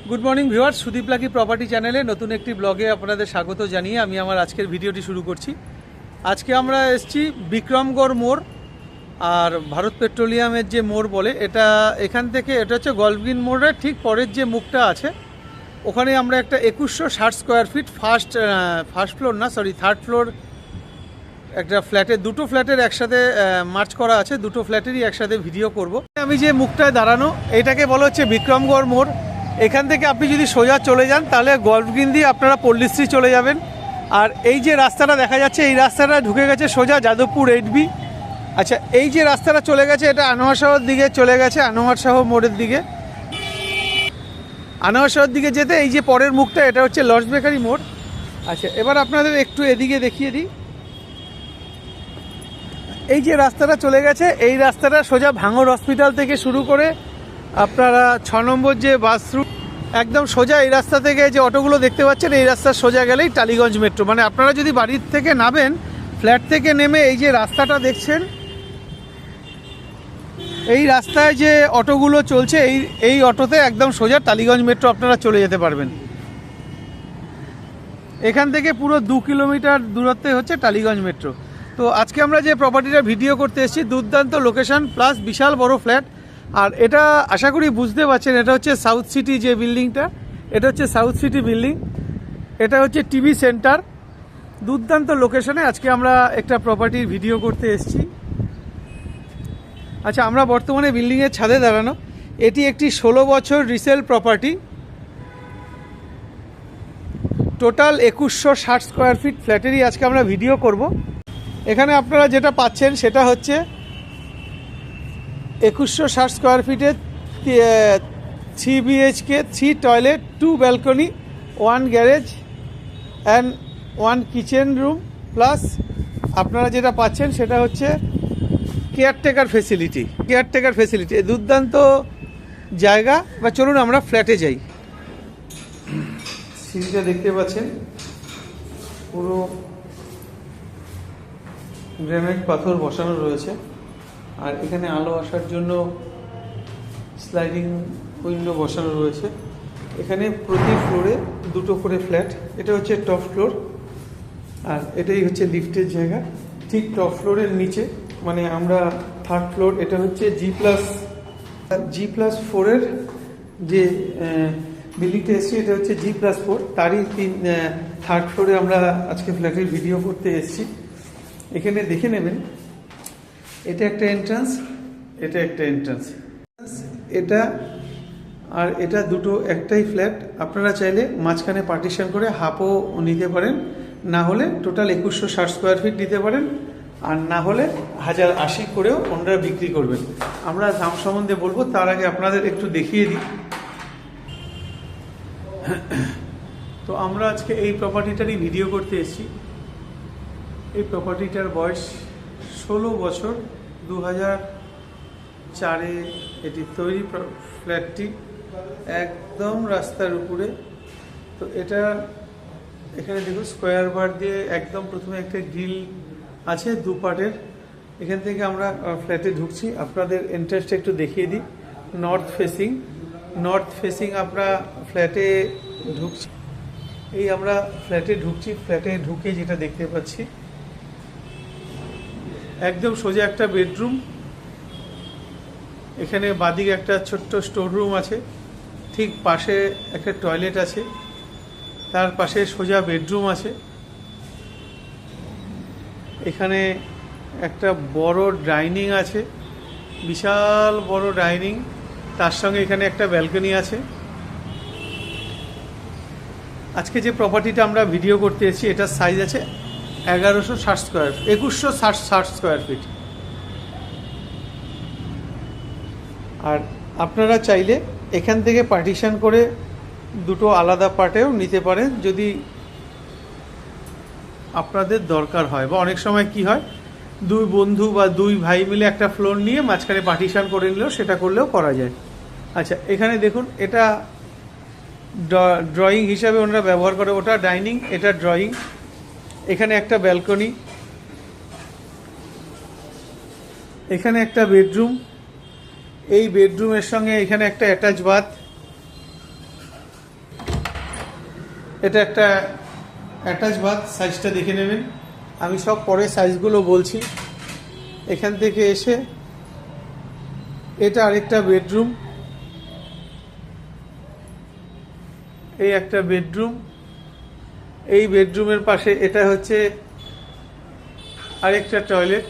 Good morning viewers, Sudip lucky property চ্যানেলে নতুন একটি ব্লগে আপনাদের স্বাগত জানিয়ে আমি আমার আজকের ভিডিওটি শুরু করছি। আজকে আমরা এসেছি বিক্রমগড় মোড় আর ভারত পেট্রোলিয়ামের যে মোড় বলে এটা, এখান থেকে এটা হচ্ছে গল্ফগ্রিন মোড়ের ঠিক পরের যে মুখটা আছে ওখানে আমরা একটা 2160 স্কোয়ার ফিট থার্ড ফ্লোর একটা ফ্ল্যাটের, দুটো ফ্ল্যাটের একসাথে মার্চ করা আছে, দুটো ফ্ল্যাটেরই একসাথে ভিডিও করব। আমি যে মুখটায় দাঁড়ানো এটাকে বলা হচ্ছে বিক্রমগড় মোড়। এখান থেকে আপনি যদি সোজা চলে যান তাহলে গল্ফগ্রিন দিয়ে আপনারা পল্লীশ্রী চলে যাবেন। আর এই যে রাস্তাটা দেখা যাচ্ছে এই রাস্তাটা ঢুকে গেছে সোজা যাদবপুর 8B। আচ্ছা, এই যে রাস্তাটা চলে গেছে এটা আনোয়ার শাহর দিকে চলে গেছে, আনোয়ার শাহ মোড়ের দিকে। আনোয়ার শাহর দিকে যেতে এই যে পরের মুখটা এটা হচ্ছে লর্ডস বেকারি মোড়। আচ্ছা, এবার আপনাদের একটু এদিকে দেখিয়ে দিই। এই যে রাস্তাটা চলে গেছে এই রাস্তাটা সোজা ভাঙড় হসপিটাল থেকে শুরু করে আপনারা 6 নম্বর যে বাস রুট একদম সোজা এই রাস্তা থেকে যে অটোগুলো দেখতে পাচ্ছেন এই রাস্তার সোজা গেলেই টালিগঞ্জ মেট্রো। মানে আপনারা যদি বাড়ির থেকে নামেন, ফ্ল্যাট থেকে নেমে এই যে রাস্তাটা দেখছেন এই রাস্তায় যে অটোগুলো চলছে এই অটোতে একদম সোজা টালিগঞ্জ মেট্রো আপনারা চলে যেতে পারবেন। এখান থেকে পুরো 2 কিলোমিটার দূরত্বে হচ্ছে টালিগঞ্জ মেট্রো। তো আজকে আমরা যে প্রপার্টিটা ভিডিও করতে এসেছি দুর্দান্ত লোকেশন প্লাস বিশাল বড় ফ্ল্যাট। আর এটা আশা করি বুঝতে পারছেন এটা হচ্ছে সাউথ সিটি যে বিল্ডিংটা, এটা হচ্ছে সাউথ সিটি বিল্ডিং। এটা হচ্ছে টিভি সেন্টার, দুর্দান্ত লোকেশনে আজকে আমরা একটা প্রপার্টির ভিডিও করতে এসেছি। আচ্ছা, আমরা বর্তমানে বিল্ডিংয়ের ছাদে দাঁড়ানো। এটি একটি 16 বছর resale property, total 2160 square feet ফ্ল্যাটেরই আজকে আমরা ভিডিও করব। এখানে আপনারা যেটা পাচ্ছেন সেটা হচ্ছে 2160 স্কোয়ার ফিটের 3 BHK, 3 toilet, 2 balcony, 1 garage and 1 kitchen room, plus আপনারা যেটা পাচ্ছেন সেটা হচ্ছে কেয়ারটেকার ফেসিলিটি। দুর্দান্ত জায়গা। বা চলুন আমরা ফ্ল্যাটে যাই। সিঁড়িটা দেখতে পাচ্ছেন পুরো গ্রানাইট পাথর বসানো রয়েছে। আর এখানে আলো আসার জন্য স্লাইডিং উইন্ডো বসানো রয়েছে। এখানে প্রতি ফ্লোরে 2টো করে ফ্ল্যাট। এটা হচ্ছে টপ ফ্লোর আর এটাই হচ্ছে লিফটের জায়গা। ঠিক টপ ফ্লোরের নিচে মানে আমরা থার্ড ফ্লোর, এটা হচ্ছে G+4 যে বিল্ডিংটা এসেছি এটা হচ্ছে G+4, তারই থার্ড ফ্লোরে আমরা আজকে ফ্ল্যাটের ভিডিও করতে এসেছি। এখানে দেখে নেবেন এটা একটা এন্ট্রান্স, এটা আর এটা দুটো একটাই ফ্ল্যাট। আপনারা চাইলে মাঝখানে পার্টিশন করে হাফও নিতে পারেন, না হলে টোটাল 2160 স্কোয়ার ফিট নিতে পারেন, আর না হলে 1080 করেও ওনারা বিক্রি করবেন। আমরা দাম সম্বন্ধে বলবো, তার আগে আপনাদের একটু দেখিয়ে দিই। তো আমরা আজকে এই প্রপার্টিটারই ভিডিও করতে এসেছি। এই প্রপার্টিটার বয়স 16 বছর, 2004-এ এটি তৈরি। ফ্ল্যাটটি একদম রাস্তার উপরে। তো এটা এখানে দেখুন স্কোয়ার বার দিয়ে একদম প্রথমে একটা গ্রিল আছে 2 পার্টের। এখান থেকে আমরা ফ্ল্যাটে ঢুকছি, আপনাদের এন্ট্রান্সটা একটু দেখিয়ে দিই। নর্থ ফেসিং আমরা ফ্ল্যাটে ঢুকছি। এই আমরা ফ্ল্যাটে ঢুকছি, ফ্ল্যাটে ঢুকে যেটা দেখতে পাচ্ছি একদম সোজা একটা বেডরুম। এখানে বাদিকে একটা ছোট্ট স্টোর রুম আছে, ঠিক পাশে একটা টয়লেট আছে, তার পাশে সোজা বেডরুম আছে। এখানে একটা বড় ডাইনিং আছে, বিশাল বড় ডাইনিং, তার সঙ্গে এখানে একটা ব্যালকনি আছে। আজকে যে প্রপার্টিটা আমরা ভিডিও করতে এসেছি এটার সাইজ আছে 2160 স্কোয়ার ফিট। আর আপনারা চাইলে এখান থেকে পার্টিশন করে দুটো আলাদা পার্টেও নিতে পারেন যদি আপনাদের দরকার হয়। বা অনেক সময় কি হয়, 2 বন্ধু বা 2 ভাই মিলে একটা ফ্লোর নিয়ে মাঝখানে পার্টিশন করে নিলেও সেটা করলেও করা যায়। আচ্ছা, এখানে দেখুন এটা ড্রয়িং হিসাবে ওনারা ব্যবহার করে, ওটা ডাইনিং, এটা ড্রয়িং। এখানে একটা ব্যালকনি, এখানে একটা বেডরুম, এই বেডরুমের সঙ্গে এখানে একটা অ্যাটাচ বাথ, এটা একটা অ্যাটাচ বাথ, সাইজটা দেখে নেবেন, আমি সব পরে সাইজগুলো বলছি। এখান থেকে এসে এটা আরেকটা বেডরুম, এই একটা বেডরুম, এই বেডরুমের পাশে এটা হচ্ছে আরেকটা টয়লেট,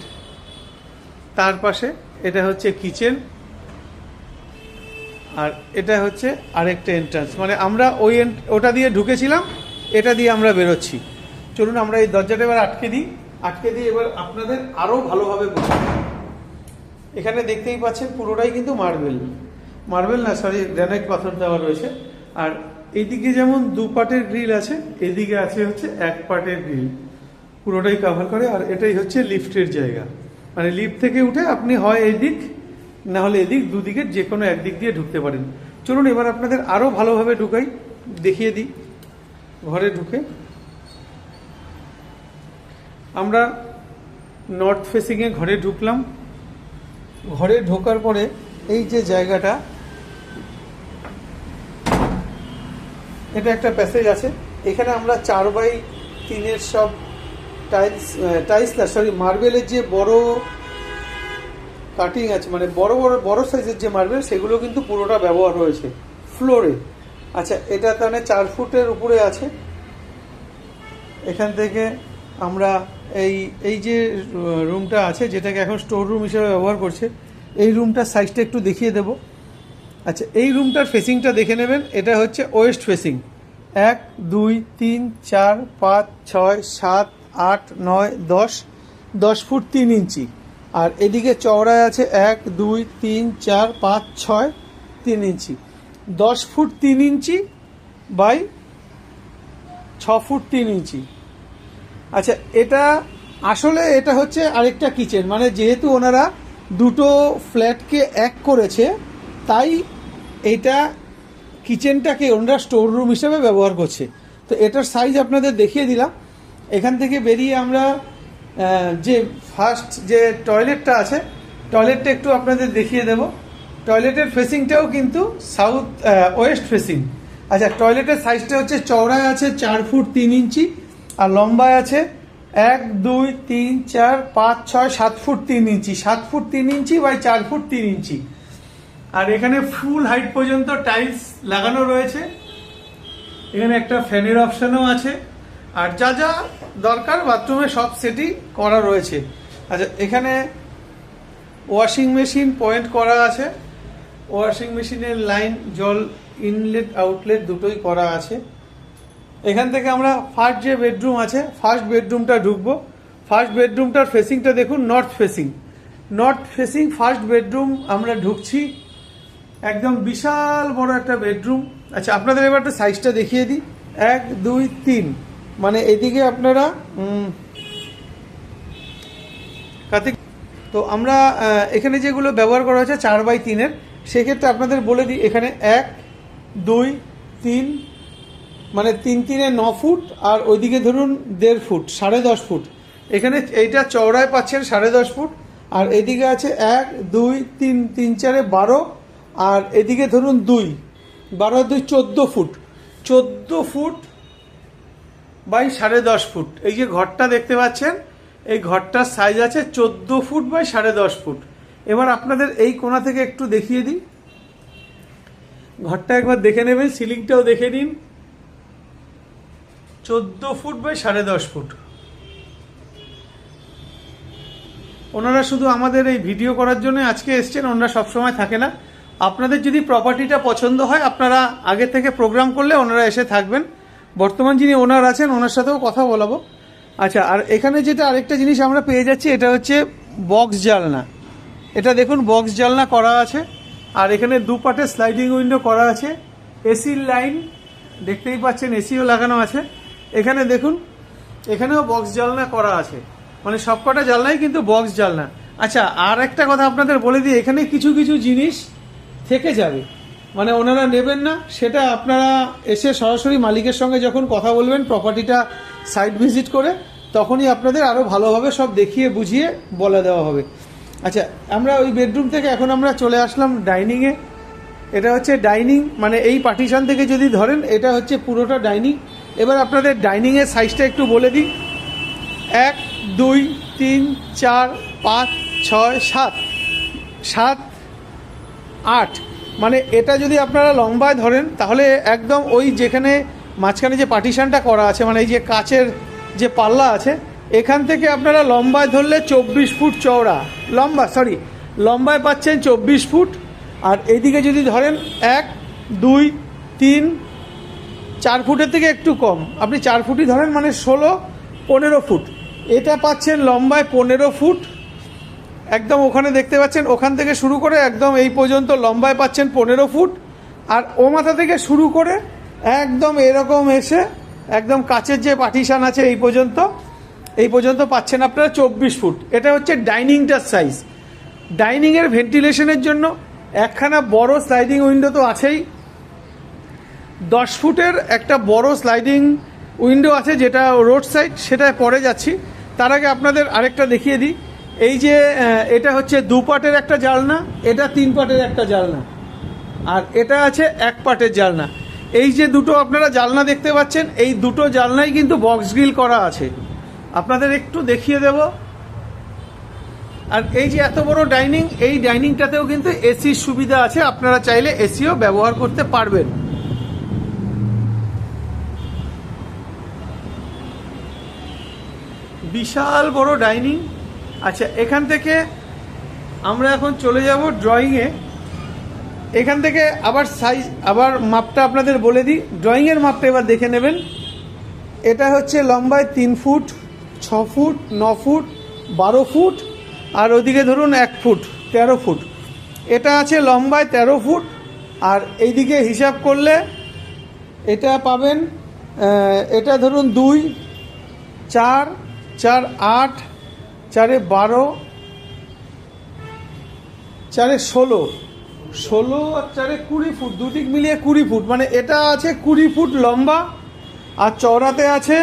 তার পাশে এটা হচ্ছে কিচেন, আর এটা হচ্ছে আরেকটা এন্ট্রান্স। মানে আমরা ওটা দিয়ে ঢুকেছিলাম, এটা দিয়ে আমরা বেরোচ্ছি। চলুন আমরা এই দরজাটা এবার আটকে দিই, এবার আপনাদের আরও ভালোভাবে বুঝুন। এখানে দেখতেই পাচ্ছেন পুরোটাই কিন্তু মার্বেল না, সরি, গ্রানাইট পাথর দেওয়া রয়েছে। আর এইদিকে যেমন 2 পার্টের গ্রিল আছে, এদিকে আছে হচ্ছে 1 পার্টের গ্রিল, পুরোটাই কভার করে। আর এটাই হচ্ছে লিফটের জায়গা, মানে লিফট থেকে উঠে আপনি হয় এদিক না হলে এদিক, দুদিকের যে কোনো একদিক দিয়ে ঢুকতে পারেন। চলুন এবার আপনাদের আরও ভালোভাবে ঢুকাই, দেখিয়ে দিই। ঘরে ঢুকে আমরা নর্থ ফেসিংয়ে ঘরে ঢুকলাম। ঘরে ঢোকার পরে এই যে জায়গাটা, এটা একটা প্যাসেজ আছে। এখানে আমরা 4x3 সব টাইলস না, সরি, মার্বেলের যে বড় কাটিং আছে, মানে বড় সাইজের যে মার্বেল, সেগুলো কিন্তু পুরোটা ব্যবহার হয়েছে ফ্লোরে। আচ্ছা, এটা তাহলে 4 ফুটের উপরে আছে। এখান থেকে আমরা এই যে রুমটা আছে, যেটাকে এখন স্টোর রুম হিসেবে ব্যবহার করছে, এই রুমটার সাইজটা একটু দেখিয়ে দেব। আচ্ছা, এই রুমটার ফেসিংটা দেখে নেবেন। এটা হচ্ছে ওয়েস্ট ফেসিং। 1 2 3 4 5 6 7 8 9 10 foot 3 inch. আর এদিকে চওড়ায় আছে 1 2 3 4 5 6 3 inch, 10 foot 3 inch by 6 foot 3 inch. আচ্ছা, এটা হচ্ছে আরেকটা কিচেন, মানে যেহেতু ওনারা দুটো ফ্ল্যাটকে এক করেছে, তাই এইটা কিচেনটাকে ওনারা স্টোর রুম হিসেবে ব্যবহার করছে। তো এটার সাইজ আপনাদের দেখিয়ে দিলাম। এখান থেকে বেরিয়ে আমরা যে ফার্স্ট যে টয়লেটটা আছে, টয়লেটটা একটু আপনাদের দেখিয়ে দেব। টয়লেটের ফেসিংটাও কিন্তু ওয়েস্ট ফেসিং। আচ্ছা, টয়লেটের সাইজটা হচ্ছে চওড়ায় আছে 4 ফুট 3 ইঞ্চি, আর লম্বায় আছে 1 2 3 4 5 6 7 foot 3 inch, 7 foot 3 inch by 4 foot 3 inch. আর এখানে ফুল হাইট পর্যন্ত টাইলস লাগানো রয়েছে। এখানে একটা ফ্যানের অপশনও আছে, আর যা যা দরকার বাথরুমে সব সেটই করা রয়েছে। আচ্ছা, এখানে ওয়াশিং মেশিন পয়েন্ট করা আছে, ওয়াশিং মেশিনের লাইন, জল ইনলেট আউটলেট দুটোই করা আছে। এখান থেকে আমরা ফার্স্ট যে বেডরুম আছে, ফার্স্ট বেডরুমটা ঢুকবো। ফার্স্ট বেডরুমটার ফেসিংটা দেখুন, নর্থ ফেসিং ফার্স্ট বেডরুম আমরা ঢুকছি। একদম বিশাল বড় একটা বেডরুম। আচ্ছা, আপনাদের এবার একটা সাইজটা দেখিয়ে দিই। 1 2 3, মানে এদিকে আপনারা তো আমরা এখানে যেগুলো ব্যবহার করা হয়েছে 4x3, সেক্ষেত্রে আপনাদের বলে দিই, এখানে 1 2 3, মানে 3 3 9 ফুট, আর ওইদিকে ধরুন 1.5 ফুট, 10.5 ফুট। এখানে এইটা চওড়ায় পাচ্ছেন 10.5 ফুট, আর এদিকে আছে 1 2 3 3 4 12, আর এদিকে ধরুন 2 12 2 14 ফুট, 14 ফুট বাই 10.5 ফুট। এই যে ঘরটা দেখতে পাচ্ছেন, এই ঘরটার সাইজ আছে 14 ফুট বাই 10.5 ফুট। এবার আপনাদের এই কোণা থেকে একটু দেখিয়ে দিই, ঘরটা একবার দেখে নেবেন, সিলিংটাও দেখে নিন। 14 ফুট বাই 10.5 ফুট। ওনারা শুধু আমাদের এই ভিডিও করার জন্য আজকে এসছেন, ওনারা সবসময় থাকে না। আপনাদের যদি প্রপার্টিটা পছন্দ হয়, আপনারা আগে থেকে প্রোগ্রাম করলে ওনারা এসে থাকবেন। বর্তমান যিনি ওনার আছেন, ওনার সাথেও কথা বলাবো। আচ্ছা, আর এখানে যেটা আরেকটা জিনিস আমরা পেয়ে যাচ্ছি, এটা হচ্ছে বক্স জানলা। এটা দেখুন, বক্স জানলা করা আছে, আর এখানে 2 পার্টের স্লাইডিং উইন্ডো করা আছে। এসির লাইন দেখতেই পাচ্ছেন, এসিও লাগানো আছে। এখানে দেখুন, এখানেও বক্স জানলা করা আছে, মানে সবকটা জানলাই কিন্তু বক্স জানলা। আচ্ছা, আর একটা কথা আপনাদের বলে দিই, এখানে কিছু কিছু জিনিস থেকে যাবে, মানে ওনারা নেবেন না, সেটা আপনারা এসে সরাসরি মালিকের সঙ্গে যখন কথা বলবেন, প্রপার্টিটা সাইট ভিজিট করে, তখনই আপনাদের আরও ভালোভাবে সব দেখিয়ে বুঝিয়ে বলে দেওয়া হবে। আচ্ছা, আমরা ওই বেডরুম থেকে এখন আমরা চলে আসলাম ডাইনিংয়ে। এটা হচ্ছে ডাইনিং, মানে এই পার্টিশন থেকে যদি ধরেন, এটা হচ্ছে পুরোটা ডাইনিং। এবার আপনাদের ডাইনিংয়ের সাইজটা একটু বলে দিই। 1 2 3 4 5 6 7 7 8, মানে এটা যদি আপনারা লম্বায় ধরেন তাহলে একদম ওই যেখানে মাঝখানে যে পার্টিশনটা করা আছে, মানে এই যে কাচের যে পাল্লা আছে, এখান থেকে আপনারা লম্বায় ধরলে 24 ফুট চওড়া লম্বায় পাচ্ছেন 24 ফুট। আর এইদিকে যদি ধরেন 1 2 3 4 ফুটের থেকে একটু কম, আপনি 4 ফুটই ধরেন, মানে 15 ফুট, এটা পাচ্ছেন লম্বায় 15 ফুট। একদম ওখানে দেখতে পাচ্ছেন, ওখান থেকে শুরু করে একদম এই পর্যন্ত লম্বায় পাচ্ছেন 15 ফুট। আর ও মাথা থেকে শুরু করে একদম এরকম এসে একদম কাচের যে পার্টিশন আছে এই পর্যন্ত পাচ্ছেন আপনারা 24 ফুট। এটা হচ্ছে ডাইনিংটার সাইজ। ডাইনিংয়ের ভেন্টিলেশনের জন্য একখানা বড় স্লাইডিং উইন্ডো তো আছেই, 10 ফুটের একটা বড় স্লাইডিং উইন্ডো আছে যেটা রোড সাইড, সেটায় পরে যাচ্ছি। তার আগে আপনাদের আরেকটা দেখিয়ে দিই। এই যে এটা হচ্ছে 2 পার্টের একটা জানলা, এটা 3 পার্টের একটা জানলা, আর এটা আছে 1 পার্টের জানলা। এই যে দুটো আপনারা জানলা দেখতে পাচ্ছেন, এই দুটো জানলাই কিন্তু বক্স গ্রিল করা আছে, আপনাদের একটু দেখিয়ে দেব। আর এই যে এত বড় ডাইনিং, এই ডাইনিংটাতেও কিন্তু এসির সুবিধা আছে, আপনারা চাইলে এসিও ব্যবহার করতে পারবেন। বিশাল বড় ডাইনিং। আচ্ছা, এখান থেকে আমরা এখন চলে যাব ড্রয়িংয়ে। এখান থেকে আবার মাপটা আপনাদের বলে দিই। ড্রয়িংয়ের মাপটা এবার দেখে নেবেন। এটা হচ্ছে লম্বায় 3 ফুট 6 ফুট 9 ফুট 12 ফুট, আর ওদিকে ধরুন 1 ফুট 13 ফুট। এটা আছে লম্বায় 13 ফুট, আর এইদিকে হিসাব করলে এটা পাবেন, এটা ধরুন 2 4 4 8 4 12 4 16 আর 4 20 ফুট, দুদিক মিলিয়ে 20 ফুট, মানে এটা আছে 20 ফুট লম্বা। আর চওড়াতে আছে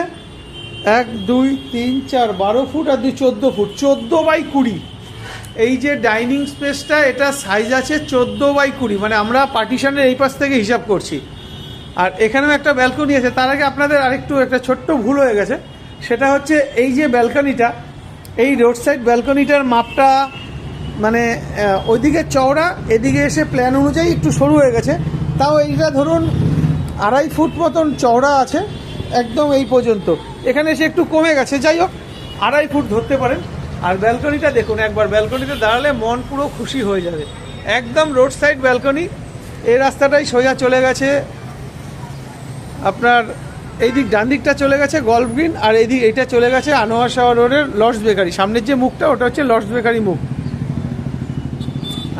1 2 3 4 12 ফুট আর 2 14 ফুট, 14/20। এই যে ডাইনিং স্পেসটা, এটা সাইজ আছে 14/20, মানে আমরা পার্টিশনের এই পাশ থেকে হিসাব করছি। আর এখানেও একটা ব্যালকনি আছে। তার আগে আপনাদের আরেকটু একটা ছোট্ট ভুল হয়ে গেছে, সেটা হচ্ছে এই যে ব্যালকনিটা, এই রোড সাইড ব্যালকনিটার মাপটা মানে ওইদিকে চওড়া, এদিকে এসে প্ল্যান অনুযায়ী একটু সরু হয়ে গেছে। তাও এইটা ধরুন 2.5 ফুট মতন চওড়া আছে একদম এই পর্যন্ত, এখানে এসে একটু কমে গেছে, যাই হোক 2.5 ফুট ধরতে পারেন। আর ব্যালকনিটা দেখুন, একবার ব্যালকনিতে দাঁড়ালে মন পুরো খুশি হয়ে যাবে। একদম রোড সাইড ব্যালকনি। এই রাস্তাটাই সোজা চলে গেছে আপনার, এই দিক ডান দিকটা চলে গেছে গল্ফ গ্রিন, আর এইটা চলে গেছে আনোয়ার শাহ রোডের লর্ডস বেকারি। সামনের যে মুখটা, ওটা হচ্ছে লর্ডস বেকারি মুখ।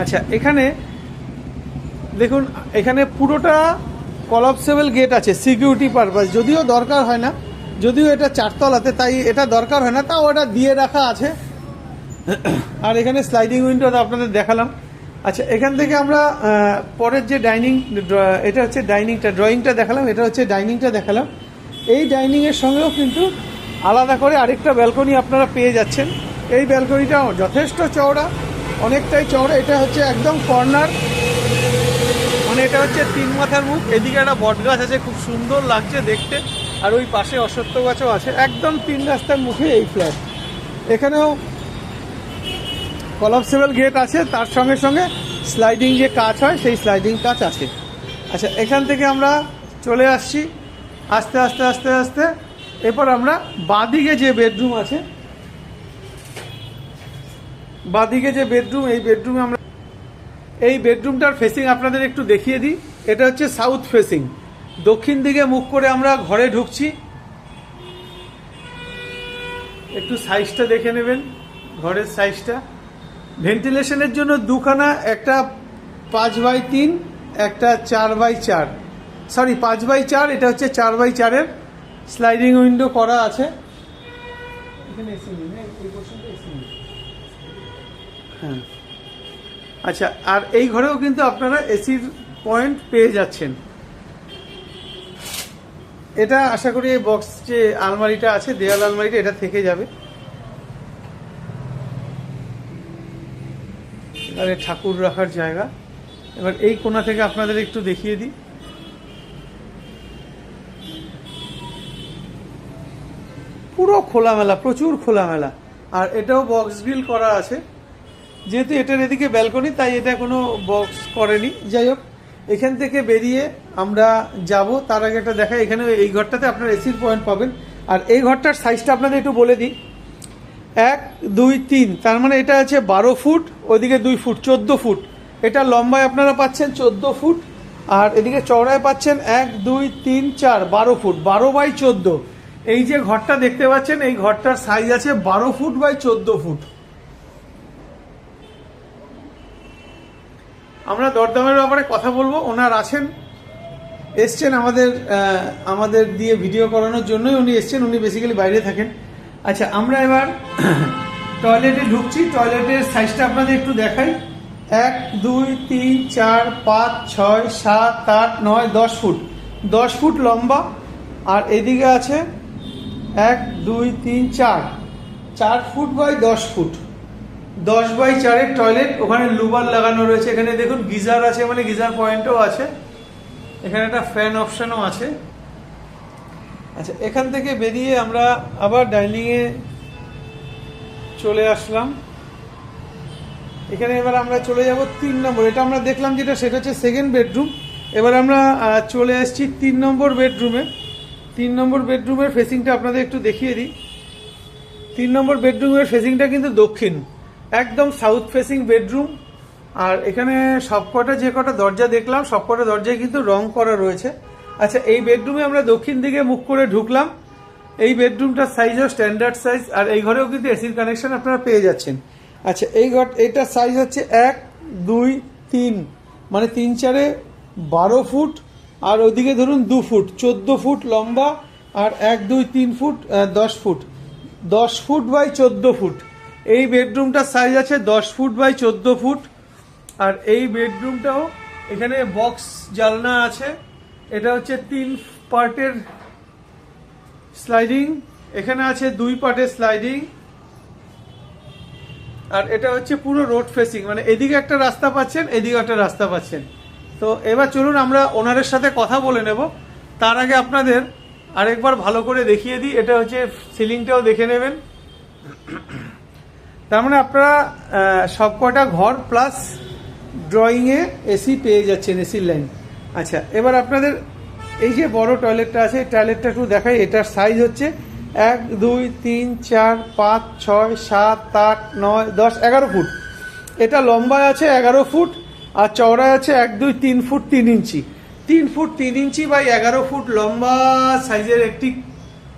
আচ্ছা, এখানে দেখুন, এখানে পুরোটা কলাপসেবল গেট আছে সিকিউরিটি পারপাস, যদিও দরকার হয় না, যদিও এটা 4 তলাতে, তাই এটা দরকার হয় না, তাও ওটা দিয়ে রাখা আছে। আর এখানে স্লাইডিং উইন্ডো আপনাদের দেখালাম। আচ্ছা, এখান থেকে আমরা পরের যে ডাইনিং, এটা হচ্ছে ডাইনিংটা, ড্রয়িংটা দেখালাম, এটা হচ্ছে ডাইনিংটা দেখালাম। এই ডাইনিংয়ের সঙ্গেও কিন্তু আলাদা করে আরেকটা ব্যালকনি আপনারা পেয়ে যাচ্ছেন। এই ব্যালকনিটা যথেষ্ট চওড়া, অনেকটাই চওড়া। এটা হচ্ছে একদম কর্নার, মানে এটা হচ্ছে 3 মাথার মুখ। এদিকে একটা বট গাছ আছে, খুব সুন্দর লাগছে দেখতে, আর ওই পাশে অশ্বত্থ গাছও আছে। একদম 3 রাস্তার মুখে এই ফ্ল্যাট। এখানেও কলাপসেবল গেট আছে, তার সঙ্গে সঙ্গে স্লাইডিং যে কাচ হয় সেই স্লাইডিং কাচ আছে। আচ্ছা, এখান থেকে আমরা চলে আসছি আস্তে আস্তে আস্তে আস্তে। এরপর আমরা বাঁদিকে যে বেডরুম আছে, বাঁদিকে যে বেডরুম, এই বেডরুমে আমরা, এই বেডরুমটার ফেসিং আপনাদের একটু দেখিয়ে দিই। এটা হচ্ছে সাউথ ফেসিং, দক্ষিণ দিকে মুখ করে আমরা ঘরে ঢুকছি। একটু সাইজটা দেখে নেবেন, ঘরের সাইজটা। ভেন্টিলেশনের জন্য দুখানা, একটা 5/3, একটা 4/4, সরি 5/4, এটা হচ্ছে 4/4-এর স্লাইডিং উইন্ডো করা আছে। এখানে এসি নেই, এই পোর্শনটা এসি নেই। হ্যাঁ, আচ্ছা, আর এই ঘরেও কিন্তু আপনারা এসির পয়েন্ট পেয়ে যাচ্ছেন। এটা আশা করি এই বক্স যে আলমারিটা আছে, দেয়াল আলমারিটা, এটা থেকে যাবে। এবারে ঠাকুর রাখার জায়গা। এবার এই কোণা থেকে আপনাদের একটু দেখিয়ে দিই। পুরো খোলামেলা, প্রচুর খোলামেলা। আর এটাও বক্স গ্রিল করা আছে, যেহেতু এটার এদিকে ব্যালকনি তাই এটা কোনো বক্স করেনি। যাই হোক, এখান থেকে বেরিয়ে আমরা যাব, তার আগে একটা দেখাই। এখানে এই ঘরটাতে আপনার এসির পয়েন্ট পাবেন। আর এই ঘরটার সাইজটা আপনাদের একটু বলে দিই, 1 2 3, তার মানে এটা আছে 12 ফুট, ওইদিকে 2 ফুট, 14 ফুট। এটা লম্বায় আপনারা পাচ্ছেন 14 ফুট, আর এদিকে চওড়ায় পাচ্ছেন 1 2 3 4 12 ফুট, 12 বাই 14। এই যে ঘরটা দেখতে পাচ্ছেন, এই ঘরটার সাইজ আছে 12 ফুট বাই 14 ফুট। আমরা দরদামের ব্যাপারে কথা বলবো, ওনার আছেন, এসছেন আমাদের দিয়ে ভিডিও করানোর জন্যই উনি এসছেন, উনি বেসিক্যালি বাইরে থাকেন। আচ্ছা, আমরা এবার টয়লেটে ঢুকছি। টয়লেটের সাইজটা আপনাদের একটু দেখাই। 1 2 3 4 5 6 7 8 9 10 ফুট, 10 ফুট লম্বা। আর এদিকে আছে 1 2 3 4, 4 ফুট বাই 10 ফুট, 10 বাই 4-এর টয়লেট। ওখানে লুবার লাগানো রয়েছে, এখানে দেখুন গিজার আছে, মানে গিজার পয়েন্টও আছে, এখানে একটা ফ্যান অপশানও আছে। আচ্ছা, এখান থেকে বেরিয়ে আমরা আবার ডাইনিংয়ে চলে আসলাম। এখানে এবার আমরা চলে যাব 3 নম্বর। এটা আমরা দেখলাম যেটা, সেটা হচ্ছে সেকেন্ড বেডরুম। এবার আমরা চলে এসেছি 3 নম্বর বেডরুমে। 3 নম্বর বেডরুমের ফেসিংটা আপনাদের একটু দেখিয়ে দিই। 3 নম্বর বেডরুমের ফেসিংটা কিন্তু দক্ষিণ, একদম সাউথ ফেসিং বেডরুম। আর এখানে সবকটা যে কটা দরজা দেখলাম, সবকটা দরজায় কিন্তু রং করা রয়েছে। আচ্ছা, এই বেডরুমে আমরা দক্ষিণ দিকে মুখ করে ঢুকলাম। এই বেডরুমটার সাইজও স্ট্যান্ডার্ড সাইজ, আর এই ঘরেও কিন্তু এসির কানেকশন আপনারা পেয়ে যাচ্ছেন। আচ্ছা, এইটার সাইজ হচ্ছে 1 2 3, মানে 3 4-এ 12 ফুট, আর ওইদিকে ধরুন 2 ফুট, 14 ফুট লম্বা। আর 1 2 3 foot 10 foot, 10 foot by 14 foot. এই বেডরুমটার সাইজ আছে 10 ফুট বাই 14 ফুট। আর এই বেডরুমটাও এখানে বক্স জানলা আছে। এটা হচ্ছে 3 পার্টের স্লাইডিং, এখানে আছে 2 পার্টের স্লাইডিং। আর এটা হচ্ছে পুরো রোড ফেসিং, মানে এদিকে একটা রাস্তা পাচ্ছেন, এদিকে একটা রাস্তা পাচ্ছেন। তো এবার চলুন আমরা ওনারের সাথে কথা বলে নেব। তার আগে আপনাদের আরেকবার ভালো করে দেখিয়ে দিই। এটা হচ্ছে সিলিংটাও দেখে নেবেন। তার মানে আপনারা সবকটা ঘর প্লাস ড্রয়িংয়ে এসি পেয়ে যাচ্ছেন, এসির লাইন। আচ্ছা, এবার আপনাদের এই যে বড় টয়লেটটা আছে, টয়লেটটা একটু দেখাই। এটার সাইজ হচ্ছে 1 2 3 4 5 6 7 8 9 10 11 ফুট। এটা লম্বায় আছে 11 ফুট, আর চওড়ায় আছে 1 2 3 foot 3 inch. 3 foot 3 inch by 11 foot লম্বা সাইজের একটি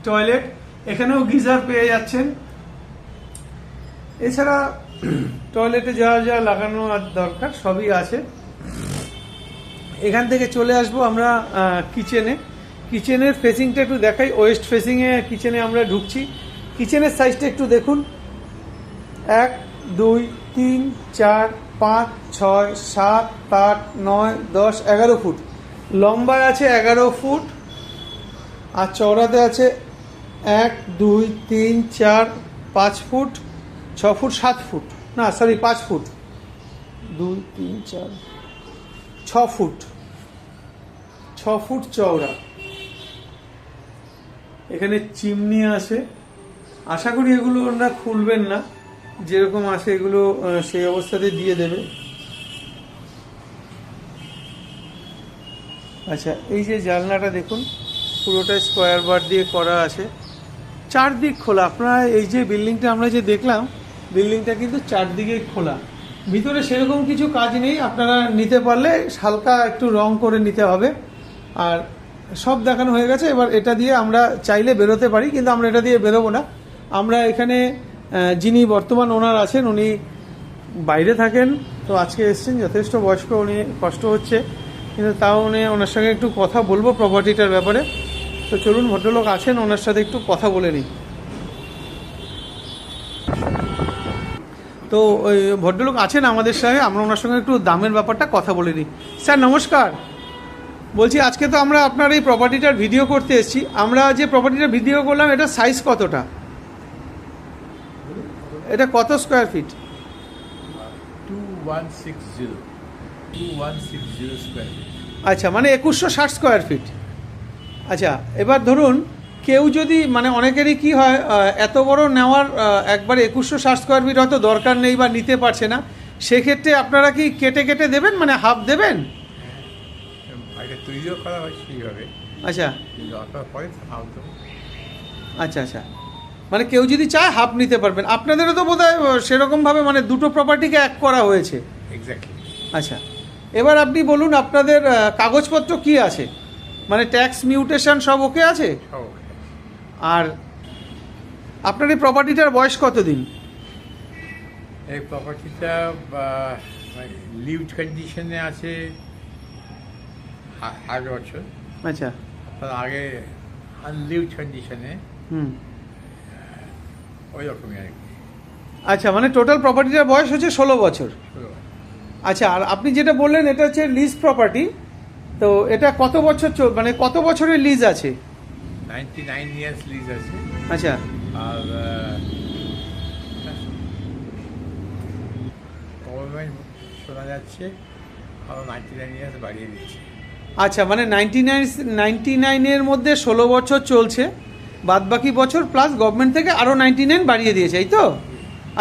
টয়লেট। এখানেও গিজার পেয়ে যাচ্ছেন। এছাড়া টয়লেটে যা যা লাগানো দরকার সবই আছে। এখান থেকে চলে আসবো আমরা কিচেনে। কিচেনের ফেসিংটা একটু দেখাই। ওয়েস্ট ফেসিংয়ে কিচেনে আমরা ঢুকছি। কিচেনের সাইজটা একটু দেখুন। 1 2 3 4 5 6 7 8 9 10 11 ফুট, লম্বায় আছে 11 ফুট, আর চওড়াতে আছে 1 2 3 4 5 ফুট 6 ফুট 7 ফুট, না সরি 5 ফুট, 2 3 4 6 ফুট, 6 ফুট চওড়া। এখানে চিমনি আছে। আশা করি এগুলো ওনারা খুলবেন না, যেরকম আছে এগুলো সেই অবস্থাতে দিয়ে দেবে। আচ্ছা, এই যে জানলাটা দেখুন, পুরোটা স্কোয়ার বার দিয়ে করা আছে, চারদিক খোলা। আপনারা এই যে বিল্ডিংটা আমরা যে দেখলাম, বিল্ডিংটা কিন্তু চারদিকেই খোলা। ভিতরে সেরকম কিছু কাজ নেই, আপনারা নিতে পারলে হালকা একটু রং করে নিতে হবে। আর সব দেখানো হয়ে গেছে। এবার এটা দিয়ে আমরা চাইলে বেরোতে পারি, কিন্তু আমরা এটা দিয়ে বেরোবো না। আমরা এখানে যিনি বর্তমান ওনার আছেন, উনি বাইরে থাকেন, তো আজকে এসছেন, যথেষ্ট বয়স্ক, উনি কষ্ট হচ্ছে, কিন্তু তাও ওনার সঙ্গে একটু কথা বলবো প্রপার্টিটার ব্যাপারে। তো চলুন, ভদ্রলোক আছেন, ওনার সাথে একটু কথা বলে নিই। তো ওই ভদ্রলোক আছেন আমাদের সঙ্গে, আমরা ওনার সঙ্গে একটু দামের ব্যাপারটা কথা বলে নিই। স্যার নমস্কার, বলছি আজকে তো আমরা আপনার এই প্রপার্টিটার ভিডিও করতে এসেছি। আমরা যে প্রপার্টিটার ভিডিও করলাম, এটা সাইজ কতটা, এটা কত স্কোয়ার ফিট? 2160 square fit. আচ্ছা, মানে 2160 স্কোয়ার ফিট। আচ্ছা, এবার ধরুন কেউ যদি মানে অনেকেরই কি হয় এত বড় নেওয়ার একবার 2160 স্কোয়ার ফিট হয়তো দরকার নেই বা নিতে পারছে না, সেক্ষেত্রে আপনারা কি কেটে কেটে দেবেন, মানে হাফ দেবেন? বাড়িটা তৈরিও করা হয় সেইভাবে, আচ্ছা দরকার পড়ে হাফ দেবো। আচ্ছা আচ্ছা, মানে কেউ যদি চায় হাফ নিতে পারবেন। আপনাদেরও তো বোধহয় সেরকমভাবে মানে দুটো প্রপার্টিকে এক করা হয়েছে। এক্স্যাক্টলি। আচ্ছা, এবার আপনি বলুন আপনাদের কাগজপত্র কি আছে, মানে ট্যাক্স মিউটেশন সব ওকে আছে? সব আর আপনার এই প্রপার্টিটার বয়স কতদিন? এই প্রপার্টিটা লিভড কন্ডিশনে আছে 8 বছর। আচ্ছা তার আগে আনলিভড কন্ডিশনে হুম ওই রকমই আর কি। আচ্ছা, মানে টোটাল প্রপার্টিটার বয়স হচ্ছে 16 বছর। আচ্ছা, আর আপনি যেটা বললেন এটা হচ্ছে লিজ প্রপার্টি, তো এটা কত বছর মানে কত বছরের লিজ আছে? 99 ইয়ার্স লিজ আছে। আচ্ছা আর গভর্নমেন্ট শোনা যাচ্ছে আরও 99 ইয়ার্স বাড়িয়ে দিচ্ছে। আচ্ছা, মানে 99-এর মধ্যে 16 বছর চলছে, বাদ বাকি বছর প্লাস গভর্নমেন্ট থেকে আরও 99 বাড়িয়ে দিয়েছে, এই তো?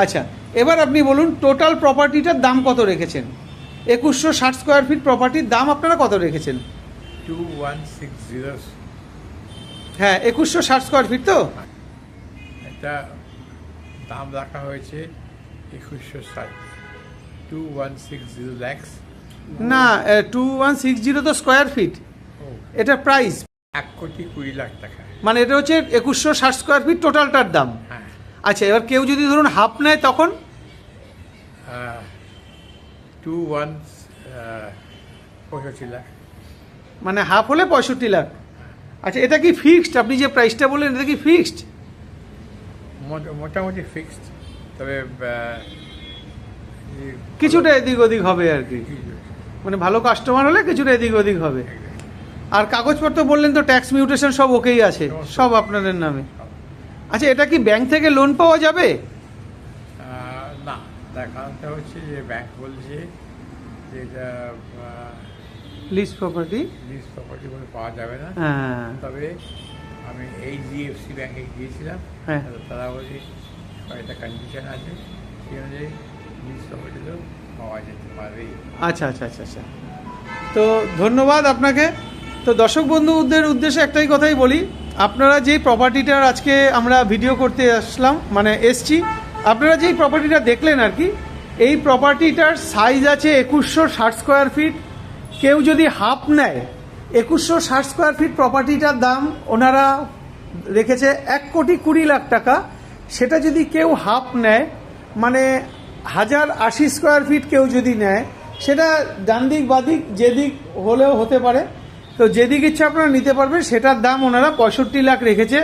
আচ্ছা, এবার আপনি বলুন টোটাল প্রপার্টিটার দাম কত রেখেছেন? 2160 স্কোয়ার ফিট প্রপার্টির দাম আপনারা কত রেখেছেন? 2160। হ্যাঁ, 2160 স্কোয়ার ফিট তো? এটা দাম রাখা হয়েছে 2160, 2160 lakhs। না, 2160 তো স্কোয়ার ফিট, এটা প্রাইস 1,20,00,000 টাকা। মানে এটা হচ্ছে 2160 স্কোয়ার ফিট টোটালটার দাম। হ্যাঁ। আচ্ছা, এবার কেউ যদি ধরুন হাফ নেয় তখন? 65 লাখ। মানে হাফ হলে 65 লাখ। আচ্ছা, এটা কি ফিক্সড? আপনি যে প্রাইসটা বললেন এটা কি ফিক্সড? মোটামুটি ফিক্সড, তবে কিছুটা এদিক ওদিক হবে আর কি, মানে ভালো কাস্টমার হলে কিছুটা এদিক ওদিক হবে। আর কাগজপত্র বললেন তো ট্যাক্স মিউটেশন সব ওকেই আছে, সব আপনাদের নামে। আচ্ছা, এটা কি ব্যাংক থেকে লোন পাওয়া যাবে? না, তার কারণটা হচ্ছে যে ব্যাংক বলছে যে এটা লিজ প্রপার্টি, লিজ প্রপার্টি বলে পাওয়া যাবে না। হ্যাঁ তবে আমি HDFC ব্যাংকে গিয়েছিলাম, হ্যাঁ। তারা বলছে কয়েকটা কন্ডিশন আছে, সেই অনুযায়ী লিজ প্রপার্টিতেও পাওয়া যেতে পারে। আচ্ছা আচ্ছা আচ্ছা আচ্ছা, তো ধন্যবাদ আপনাকে। তো দর্শক বন্ধুদের উদ্দেশ্যে একটাই কথাই বলি, আপনারা যেই প্রপার্টিটার আজকে আমরা ভিডিও করতে আসলাম মানে এসছি, আপনারা যেই প্রপার্টিটা দেখলেন আর কি, এই প্রপার্টিটার সাইজ আছে 2160 স্কোয়ার ফিট। কেউ যদি হাফ নেয়, 2160 স্কোয়ার ফিট প্রপার্টিটার দাম ওনারা রেখেছে 1,20,00,000 টাকা। সেটা যদি কেউ হাফ নেয়, মানে 1080 স্কোয়ার ফিট কেউ যদি নেয়, সেটা ডান দিক বাদিক যেদিক হলেও হতে পারে, তো যেদিক ইচ্ছা আপনারা নিতে পারবেন। সেটার দাম ওনারা 65 লাখ রেখেছে।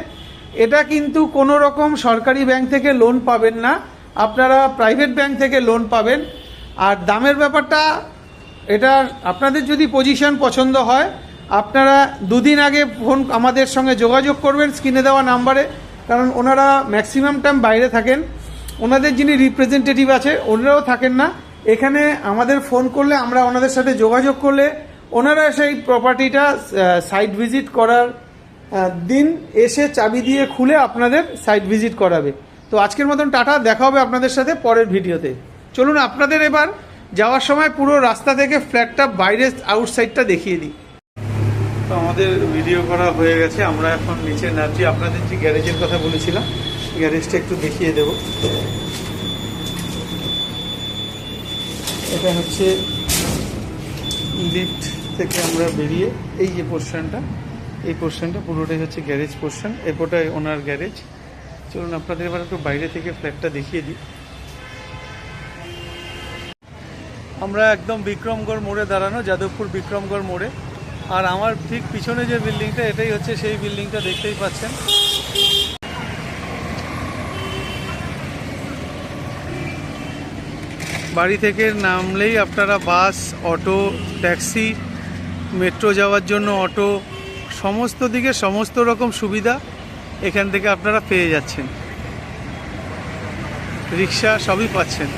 এটা কিন্তু কোনো রকম সরকারি ব্যাংক থেকে লোন পাবেন না, আপনারা প্রাইভেট ব্যাংক থেকে লোন পাবেন। আর দামের ব্যাপারটা, এটা আপনাদের যদি পজিশন পছন্দ হয়, আপনারা 2 দিন আগে আমাদের সঙ্গে যোগাযোগ করবেন স্ক্রিনে দেওয়া নাম্বারে, কারণ ওনারা ম্যাক্সিমাম টাইম বাইরে থাকেন। ওনাদের যিনি রিপ্রেজেন্টেটিভ আছে ওনারাও থাকেন না এখানে। আমাদের ফোন করলে, আমরা ওনাদের সাথে যোগাযোগ করলে ওনারা সেই প্রপার্টিটা সাইট ভিজিট করার দিন এসে চাবি দিয়ে খুলে আপনাদের সাইট ভিজিট করাবে। তো আজকের মতন টাটা, দেখা হবে আপনাদের সাথে পরের ভিডিওতে। চলুন আপনাদের এবার যাওয়ার সময় পুরো রাস্তা থেকে ফ্ল্যাটটা বাইরের আউটসাইডটা দেখিয়ে দিই। তো আমাদের ভিডিও করা হয়ে গেছে, আমরা এখন নিচে নামছি। আপনাদের যে গ্যারেজের কথা বলেছিলাম, গ্যারেজটা একটু দেখিয়ে দেব। এটা হচ্ছে লিফট থেকে আমরা বেরিয়ে এই যে পোর্শনটা, এই পোর্শনটা পুরোটাই হচ্ছে গ্যারেজ পোর্শন, এরপরটাই ওনার গ্যারেজ। চলুন আপনাদের এবার একটু বাইরে থেকে ফ্ল্যাটটা দেখিয়ে দিই। আমরা একদম বিক্রমগড় মোড়ে দাঁড়ানো, যাদবপুর বিক্রমগড় মোড়ে। আর আমার ঠিক পিছনে যে বিল্ডিংটা, এটাই হচ্ছে সেই বিল্ডিংটা, দেখতেই পাচ্ছেন। বাড়ি থেকে নামলেই আপনারা বাস, অটো, ট্যাক্সি, মেট্রো যাওয়ার জন্য অটো, সমস্ত দিকে সমস্ত রকম সুবিধা এখান থেকে আপনারা পেয়ে যাচ্ছেন। রিক্সা সবই পাচ্ছেন।